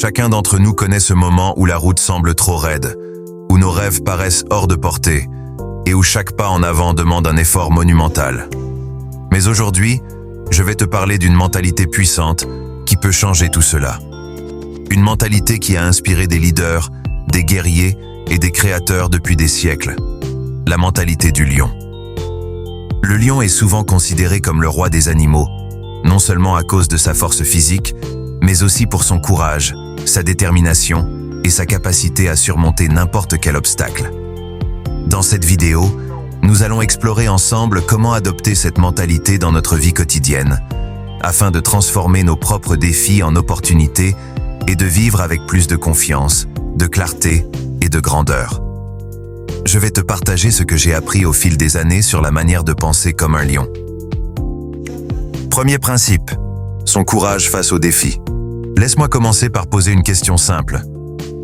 Chacun d'entre nous connaît ce moment où la route semble trop raide, où nos rêves paraissent hors de portée, et où chaque pas en avant demande un effort monumental. Mais aujourd'hui, je vais te parler d'une mentalité puissante qui peut changer tout cela. Une mentalité qui a inspiré des leaders, des guerriers et des créateurs depuis des siècles. La mentalité du lion. Le lion est souvent considéré comme le roi des animaux, non seulement à cause de sa force physique, mais aussi pour son courage, sa détermination et sa capacité à surmonter n'importe quel obstacle. Dans cette vidéo, nous allons explorer ensemble comment adopter cette mentalité dans notre vie quotidienne, afin de transformer nos propres défis en opportunités et de vivre avec plus de confiance, de clarté et de grandeur. Je vais te partager ce que j'ai appris au fil des années sur la manière de penser comme un lion. Premier principe, son courage face aux défis. Laisse-moi commencer par poser une question simple.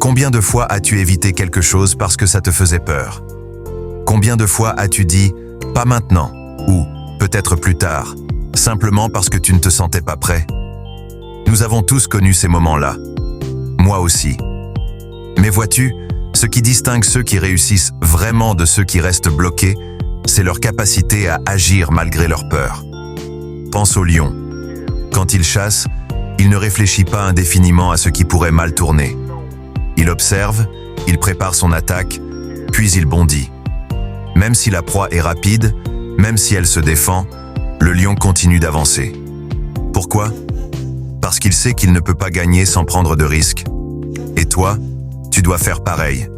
Combien de fois as-tu évité quelque chose parce que ça te faisait peur? Combien de fois as-tu dit « pas maintenant » ou « peut-être plus tard » simplement parce que tu ne te sentais pas prêt? Nous avons tous connu ces moments-là. Moi aussi. Mais vois-tu, ce qui distingue ceux qui réussissent vraiment de ceux qui restent bloqués, c'est leur capacité à agir malgré leur peur. Pense au lion. Quand il chasse, il ne réfléchit pas indéfiniment à ce qui pourrait mal tourner. Il observe, il prépare son attaque, puis il bondit. Même si la proie est rapide, même si elle se défend, le lion continue d'avancer. Pourquoi? Parce qu'il sait qu'il ne peut pas gagner sans prendre de risques. Et toi, tu dois faire pareil.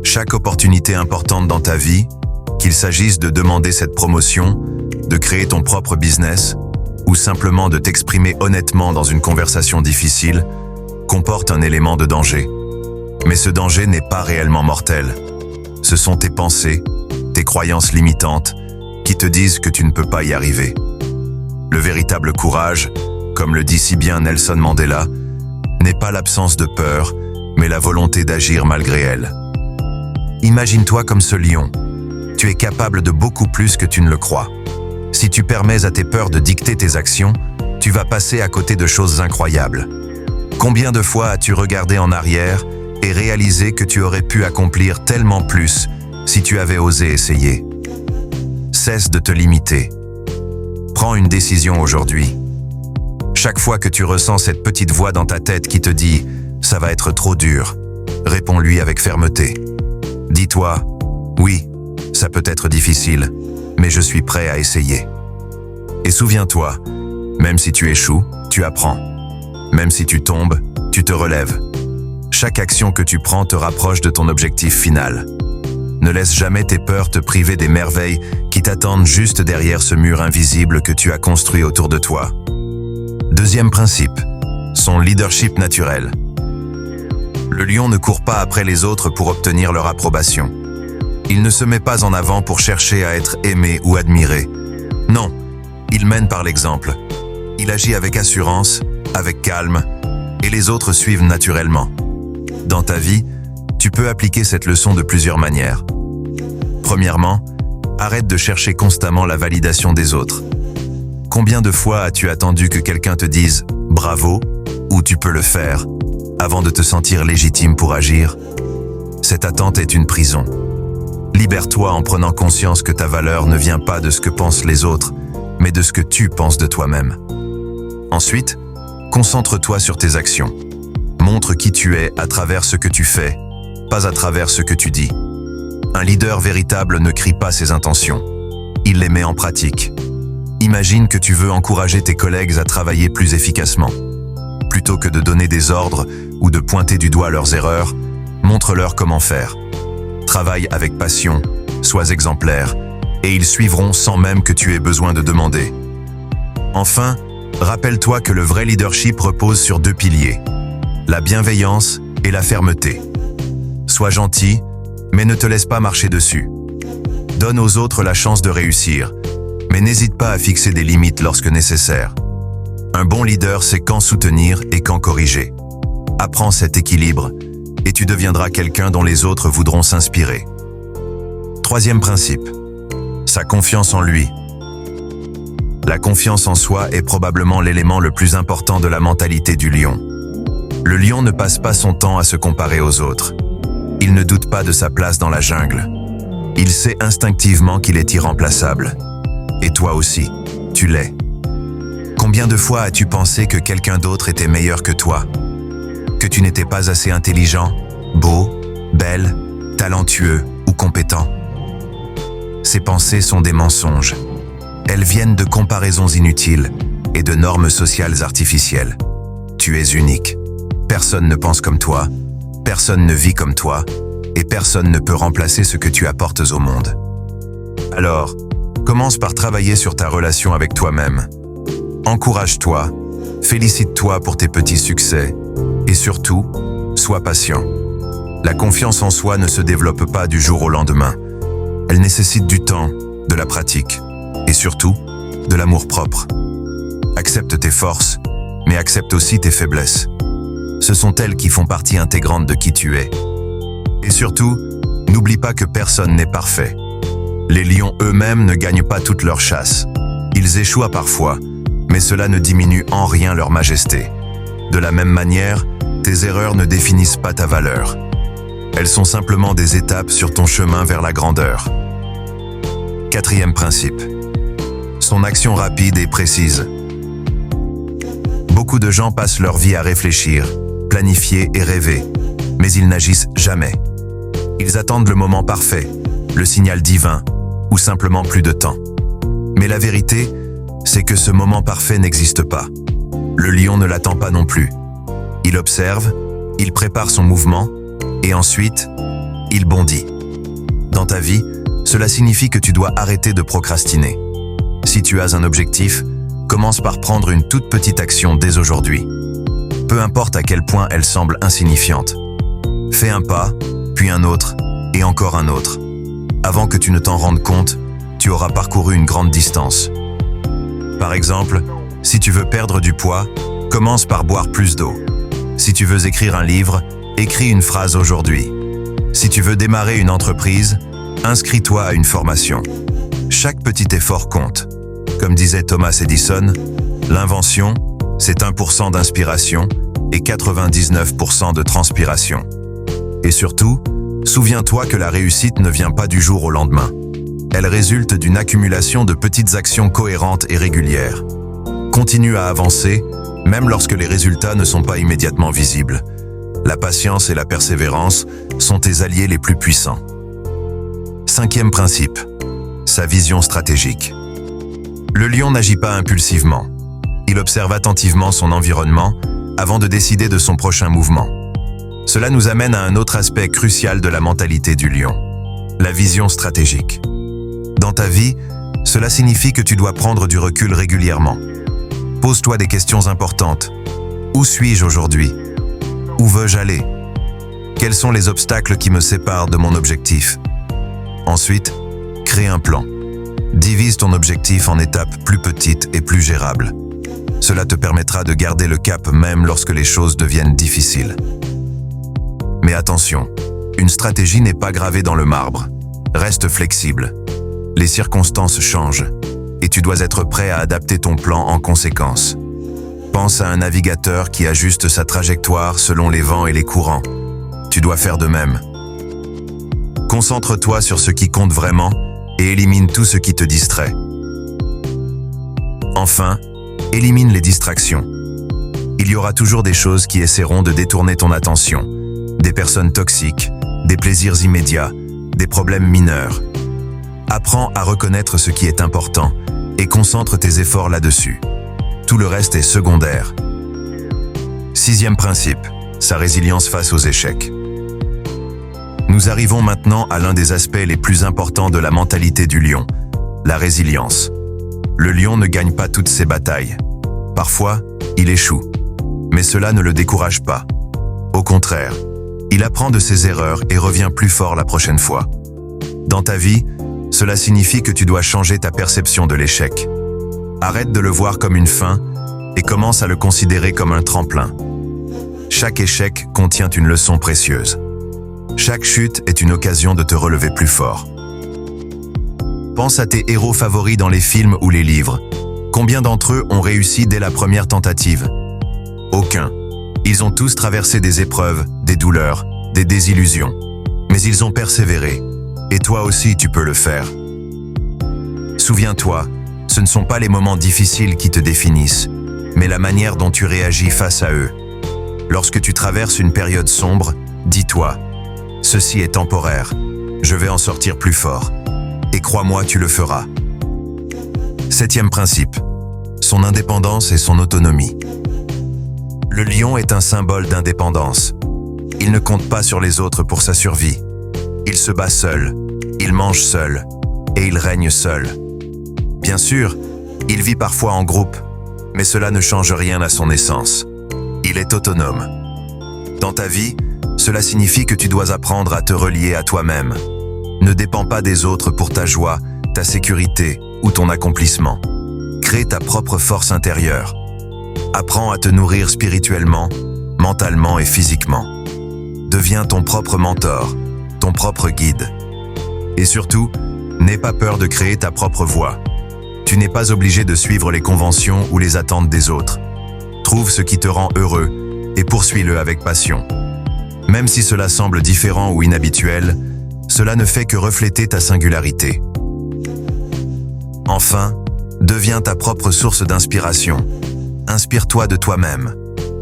Chaque opportunité importante dans ta vie, qu'il s'agisse de demander cette promotion, de créer ton propre business, ou simplement de t'exprimer honnêtement dans une conversation difficile, comporte un élément de danger. Mais ce danger n'est pas réellement mortel. Ce sont tes pensées, tes croyances limitantes, qui te disent que tu ne peux pas y arriver. Le véritable courage, comme le dit si bien Nelson Mandela, n'est pas l'absence de peur, mais la volonté d'agir malgré elle. Imagine-toi comme ce lion. Tu es capable de beaucoup plus que tu ne le crois. Si tu permets à tes peurs de dicter tes actions, tu vas passer à côté de choses incroyables. Combien de fois as-tu regardé en arrière et réalisé que tu aurais pu accomplir tellement plus si tu avais osé essayer? Cesse de te limiter. Prends une décision aujourd'hui. Chaque fois que tu ressens cette petite voix dans ta tête qui te dit « ça va être trop dur », réponds-lui avec fermeté. Dis-toi « oui, ça peut être difficile, mais je suis prêt à essayer ». Et souviens-toi, même si tu échoues, tu apprends. Même si tu tombes, tu te relèves. Chaque action que tu prends te rapproche de ton objectif final. Ne laisse jamais tes peurs te priver des merveilles qui t'attendent juste derrière ce mur invisible que tu as construit autour de toi. Deuxième principe, son leadership naturel. Le lion ne court pas après les autres pour obtenir leur approbation. Il ne se met pas en avant pour chercher à être aimé ou admiré. Non, il mène par l'exemple. Il agit avec assurance, avec calme, et les autres suivent naturellement. Dans ta vie, tu peux appliquer cette leçon de plusieurs manières. Premièrement, arrête de chercher constamment la validation des autres. Combien de fois as-tu attendu que quelqu'un te dise « bravo » ou « tu peux le faire » avant de te sentir légitime pour agir? Cette attente est une prison. Libère-toi en prenant conscience que ta valeur ne vient pas de ce que pensent les autres, mais de ce que tu penses de toi-même. Ensuite, concentre-toi sur tes actions. Montre qui tu es à travers ce que tu fais, pas à travers ce que tu dis. Un leader véritable ne crie pas ses intentions. Il les met en pratique. Imagine que tu veux encourager tes collègues à travailler plus efficacement. Plutôt que de donner des ordres ou de pointer du doigt leurs erreurs, montre-leur comment faire. Travaille avec passion, sois exemplaire, et ils suivront sans même que tu aies besoin de demander. Enfin, rappelle-toi que le vrai leadership repose sur deux piliers, la bienveillance et la fermeté. Sois gentil, mais ne te laisse pas marcher dessus. Donne aux autres la chance de réussir, mais n'hésite pas à fixer des limites lorsque nécessaire. Un bon leader sait quand soutenir et quand corriger. Apprends cet équilibre et tu deviendras quelqu'un dont les autres voudront s'inspirer. Troisième principe, sa confiance en lui. La confiance en soi est probablement l'élément le plus important de la mentalité du lion. Le lion ne passe pas son temps à se comparer aux autres. Il ne doute pas de sa place dans la jungle. Il sait instinctivement qu'il est irremplaçable. Et toi aussi, tu l'es. Combien de fois as-tu pensé que quelqu'un d'autre était meilleur que toi? Que tu n'étais pas assez intelligent, beau, belle, talentueux ou compétent? Ces pensées sont des mensonges. Elles viennent de comparaisons inutiles et de normes sociales artificielles. Tu es unique. Personne ne pense comme toi, personne ne vit comme toi, et personne ne peut remplacer ce que tu apportes au monde. Alors, commence par travailler sur ta relation avec toi-même. Encourage-toi, félicite-toi pour tes petits succès, et surtout, sois patient. La confiance en soi ne se développe pas du jour au lendemain. Elle nécessite du temps, de la pratique, et surtout, de l'amour-propre. Accepte tes forces, mais accepte aussi tes faiblesses. Ce sont elles qui font partie intégrante de qui tu es. Et surtout, n'oublie pas que personne n'est parfait. Les lions eux-mêmes ne gagnent pas toute leur chasse. Ils échouent parfois, mais cela ne diminue en rien leur majesté. De la même manière, tes erreurs ne définissent pas ta valeur. Elles sont simplement des étapes sur ton chemin vers la grandeur. 4e principe. Son action rapide et précise. Beaucoup de gens passent leur vie à réfléchir, planifier et rêver, mais ils n'agissent jamais. Ils attendent le moment parfait, le signal divin, ou simplement plus de temps. Mais la vérité, c'est que ce moment parfait n'existe pas. Le lion ne l'attend pas non plus. Il observe, il prépare son mouvement, et ensuite, il bondit. Dans ta vie, cela signifie que tu dois arrêter de procrastiner. Si tu as un objectif, commence par prendre une toute petite action dès aujourd'hui. Peu importe à quel point elle semble insignifiante. Fais un pas, puis un autre, et encore un autre. Avant que tu ne t'en rendes compte, tu auras parcouru une grande distance. Par exemple, si tu veux perdre du poids, commence par boire plus d'eau. Si tu veux écrire un livre, écris une phrase aujourd'hui. Si tu veux démarrer une entreprise, inscris-toi à une formation. Chaque petit effort compte. Comme disait Thomas Edison, l'invention, c'est 1% d'inspiration et 99% de transpiration. Et surtout, souviens-toi que la réussite ne vient pas du jour au lendemain. Elle résulte d'une accumulation de petites actions cohérentes et régulières. Continue à avancer, même lorsque les résultats ne sont pas immédiatement visibles. La patience et la persévérance sont tes alliés les plus puissants. 5e principe. Sa vision stratégique. Le lion n'agit pas impulsivement. Il observe attentivement son environnement avant de décider de son prochain mouvement. Cela nous amène à un autre aspect crucial de la mentalité du lion, la vision stratégique. Dans ta vie, cela signifie que tu dois prendre du recul régulièrement. Pose-toi des questions importantes. Où suis-je aujourd'hui? Où veux-je aller? Quels sont les obstacles qui me séparent de mon objectif? Ensuite, crée un plan. Divise ton objectif en étapes plus petites et plus gérables. Cela te permettra de garder le cap même lorsque les choses deviennent difficiles. Mais attention, une stratégie n'est pas gravée dans le marbre. Reste flexible. Les circonstances changent et tu dois être prêt à adapter ton plan en conséquence. Pense à un navigateur qui ajuste sa trajectoire selon les vents et les courants. Tu dois faire de même. Concentre-toi sur ce qui compte vraiment et élimine tout ce qui te distrait. Enfin, élimine les distractions. Il y aura toujours des choses qui essaieront de détourner ton attention. Des personnes toxiques, des plaisirs immédiats, des problèmes mineurs. Apprends à reconnaître ce qui est important et concentre tes efforts là-dessus. Tout le reste est secondaire. 6e principe, sa résilience face aux échecs. Nous arrivons maintenant à l'un des aspects les plus importants de la mentalité du lion, la résilience. Le lion ne gagne pas toutes ses batailles. Parfois, il échoue. Mais cela ne le décourage pas. Au contraire, il apprend de ses erreurs et revient plus fort la prochaine fois. Dans ta vie, cela signifie que tu dois changer ta perception de l'échec. Arrête de le voir comme une fin et commence à le considérer comme un tremplin. Chaque échec contient une leçon précieuse. Chaque chute est une occasion de te relever plus fort. Pense à tes héros favoris dans les films ou les livres. Combien d'entre eux ont réussi dès la première tentative? Aucun. Ils ont tous traversé des épreuves, des douleurs, des désillusions. Mais ils ont persévéré. Et toi aussi, tu peux le faire. Souviens-toi, ce ne sont pas les moments difficiles qui te définissent, mais la manière dont tu réagis face à eux. Lorsque tu traverses une période sombre, dis-toi, ceci est temporaire, je vais en sortir plus fort. Et crois-moi, tu le feras. 7e principe, son indépendance et son autonomie. Le lion est un symbole d'indépendance. Il ne compte pas sur les autres pour sa survie. Il se bat seul, il mange seul, et il règne seul. Bien sûr, il vit parfois en groupe, mais cela ne change rien à son essence. Il est autonome. Dans ta vie, cela signifie que tu dois apprendre à te relier à toi-même. Ne dépends pas des autres pour ta joie, ta sécurité ou ton accomplissement. Crée ta propre force intérieure. Apprends à te nourrir spirituellement, mentalement et physiquement. Deviens ton propre mentor, ton propre guide. Et surtout, n'aie pas peur de créer ta propre voie. Tu n'es pas obligé de suivre les conventions ou les attentes des autres. Trouve ce qui te rend heureux et poursuis-le avec passion. Même si cela semble différent ou inhabituel, cela ne fait que refléter ta singularité. Enfin, deviens ta propre source d'inspiration. Inspire-toi de toi-même.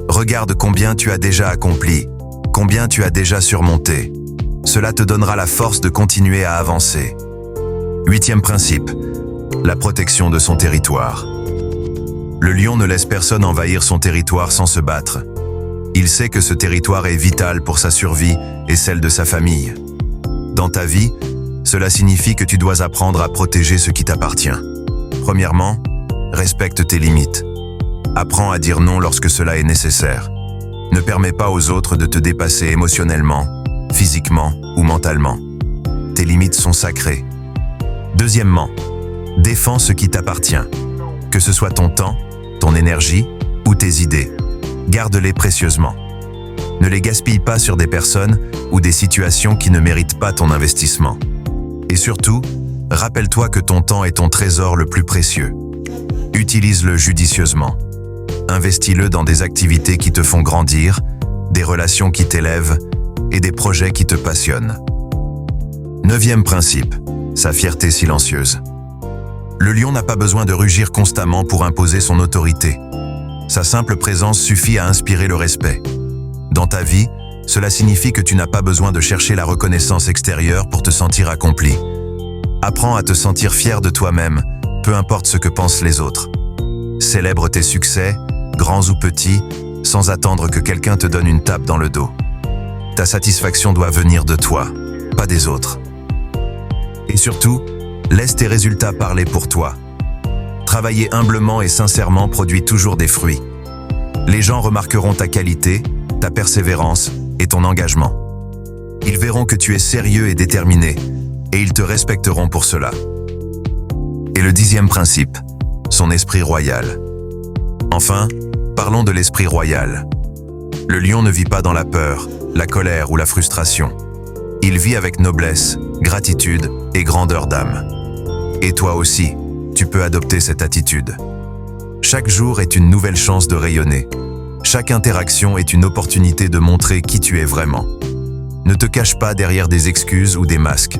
Regarde combien tu as déjà accompli, combien tu as déjà surmonté. Cela te donnera la force de continuer à avancer. 8e principe, la protection de son territoire. Le lion ne laisse personne envahir son territoire sans se battre. Il sait que ce territoire est vital pour sa survie et celle de sa famille. Dans ta vie, cela signifie que tu dois apprendre à protéger ce qui t'appartient. Premièrement, respecte tes limites. Apprends à dire non lorsque cela est nécessaire. Ne permets pas aux autres de te dépasser émotionnellement, physiquement ou mentalement. Tes limites sont sacrées. Deuxièmement, défends ce qui t'appartient. Que ce soit ton temps, ton énergie ou tes idées. Garde-les précieusement. Ne les gaspille pas sur des personnes ou des situations qui ne méritent pas ton investissement. Et surtout, rappelle-toi que ton temps est ton trésor le plus précieux. Utilise-le judicieusement. Investis-le dans des activités qui te font grandir, des relations qui t'élèvent et des projets qui te passionnent. 9e principe, sa fierté silencieuse. Le lion n'a pas besoin de rugir constamment pour imposer son autorité. Sa simple présence suffit à inspirer le respect. Dans ta vie, cela signifie que tu n'as pas besoin de chercher la reconnaissance extérieure pour te sentir accompli. Apprends à te sentir fier de toi-même, peu importe ce que pensent les autres. Célèbre tes succès, grands ou petits, sans attendre que quelqu'un te donne une tape dans le dos. Ta satisfaction doit venir de toi, pas des autres. Et surtout, laisse tes résultats parler pour toi. Travailler humblement et sincèrement produit toujours des fruits. Les gens remarqueront ta qualité, ta persévérance et ton engagement. Ils verront que tu es sérieux et déterminé, et ils te respecteront pour cela. Et le 10e principe, son esprit royal. Enfin, parlons de l'esprit royal. Le lion ne vit pas dans la peur, la colère ou la frustration. Il vit avec noblesse, gratitude et grandeur d'âme. Et toi aussi, tu peux adopter cette attitude. Chaque jour est une nouvelle chance de rayonner. Chaque interaction est une opportunité de montrer qui tu es vraiment. Ne te cache pas derrière des excuses ou des masques.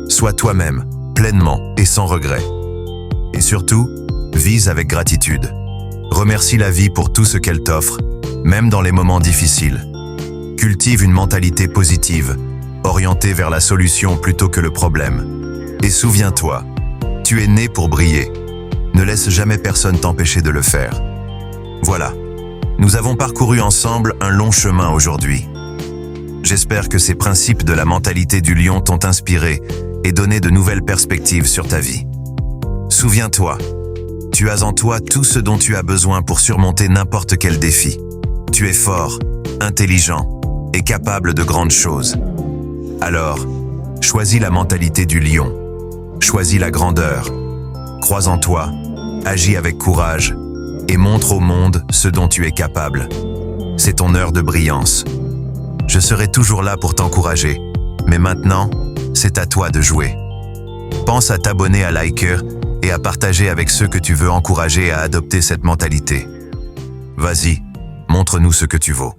Sois toi-même, pleinement et sans regret. Et surtout, vise avec gratitude. Remercie la vie pour tout ce qu'elle t'offre, même dans les moments difficiles. Cultive une mentalité positive, orientée vers la solution plutôt que le problème. Et souviens-toi, tu es né pour briller. Ne laisse jamais personne t'empêcher de le faire. Voilà, nous avons parcouru ensemble un long chemin aujourd'hui. J'espère que ces principes de la mentalité du lion t'ont inspiré et donné de nouvelles perspectives sur ta vie. Souviens-toi, tu as en toi tout ce dont tu as besoin pour surmonter n'importe quel défi. Tu es fort, intelligent et capable de grandes choses. Alors, choisis la mentalité du lion. Choisis la grandeur. Crois en toi, agis avec courage et montre au monde ce dont tu es capable. C'est ton heure de brillance. Je serai toujours là pour t'encourager, mais maintenant, c'est à toi de jouer. Pense à t'abonner, à liker et à partager avec ceux que tu veux encourager à adopter cette mentalité. Vas-y, montre-nous ce que tu vaux.